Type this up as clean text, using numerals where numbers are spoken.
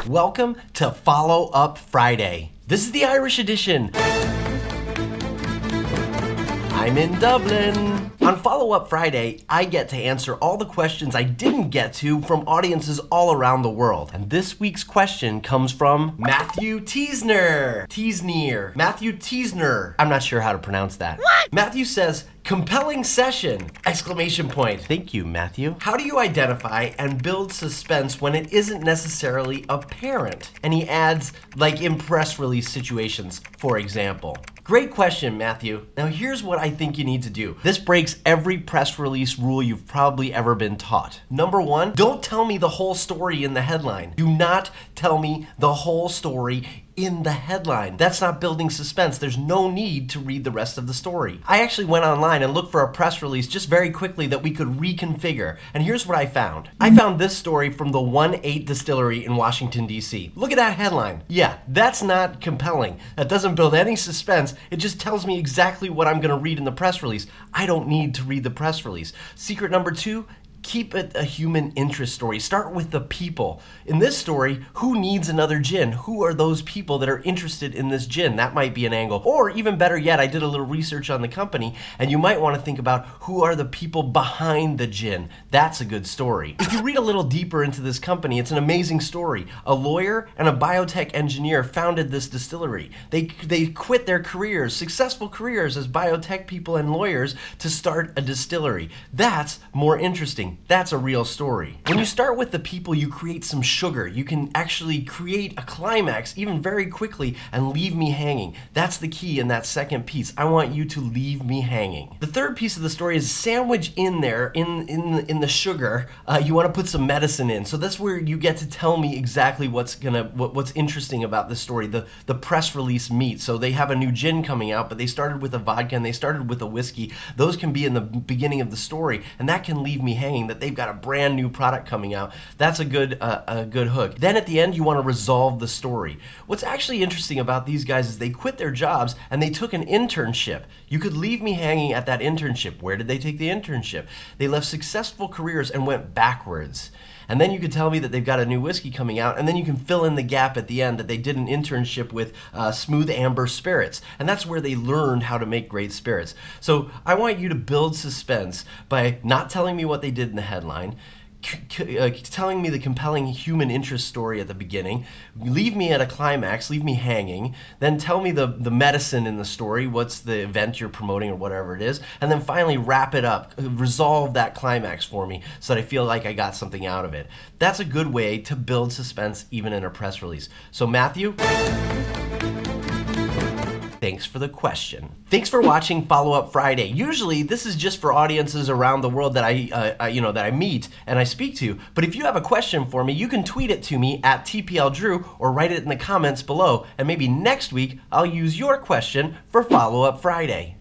Welcome to Follow Up Friday. This is the Irish edition. I'm in Dublin. On Follow Up Friday, I get to answer all the questions I didn't get to from audiences all around the world. And this week's question comes from Matthew Teasner. Matthew Teasner. I'm not sure how to pronounce that. What? Matthew says, compelling session! Exclamation point. Thank you, Matthew. How do you identify and build suspense when it isn't necessarily apparent? And he adds, like in press release situations, for example. Great question, Matthew. Now here's what I think you need to do. This breaks every press release rule you've probably ever been taught. Number one, don't tell me the whole story in the headline. Do not tell me the whole story in the headline. That's not building suspense. There's no need to read the rest of the story. I actually went online and looked for a press release just very quickly that we could reconfigure. And here's what I found. I found this story from the 1-8 Distillery in Washington, D.C. Look at that headline. Yeah, that's not compelling. That doesn't build any suspense. It just tells me exactly what I'm going to read in the press release. I don't need to read the press release. Secret number two, keep it a human interest story. Start with the people. In this story, who needs another gin? Who are those people that are interested in this gin? That might be an angle. Or even better yet, I did a little research on the company, and you might want to think about who are the people behind the gin. That's a good story. If you read a little deeper into this company, it's an amazing story. A lawyer and a biotech engineer founded this distillery. They quit their careers, successful careers as biotech people and lawyers, to start a distillery. That's more interesting. That's a real story. When you start with the people, you create some sugar. You can actually create a climax even very quickly and leave me hanging. That's the key in that second piece. I want you to leave me hanging. The third piece of the story is sandwich in there, in the sugar, you want to put some medicine in. So that's where you get to tell me exactly what's interesting about this story. The press release meet. So they have a new gin coming out, but they started with a vodka and they started with a whiskey. Those can be in the beginning of the story, and that can leave me hanging that they've got a brand new product coming out. That's a good hook. Then at the end, you want to resolve the story. What's actually interesting about these guys is they quit their jobs and they took an internship. You could leave me hanging at that internship. Where did they take the internship? They left successful careers and went backwards. And then you could tell me that they've got a new whiskey coming out, and then you can fill in the gap at the end that they did an internship with Smooth Amber Spirits. And that's where they learned how to make great spirits. So I want you to build suspense by not telling me what they did in the headline, telling me the compelling human interest story at the beginning, leave me at a climax, leave me hanging, then tell me the medicine in the story, what's the event you're promoting or whatever it is, and then finally wrap it up, resolve that climax for me so that I feel like I got something out of it. That's a good way to build suspense even in a press release. So Matthew, thanks for the question. Thanks for watching Follow Up Friday. Usually this is just for audiences around the world that I meet and I speak to. But if you have a question for me, you can tweet it to me at TPLDrew or write it in the comments below. And maybe next week I'll use your question for Follow Up Friday.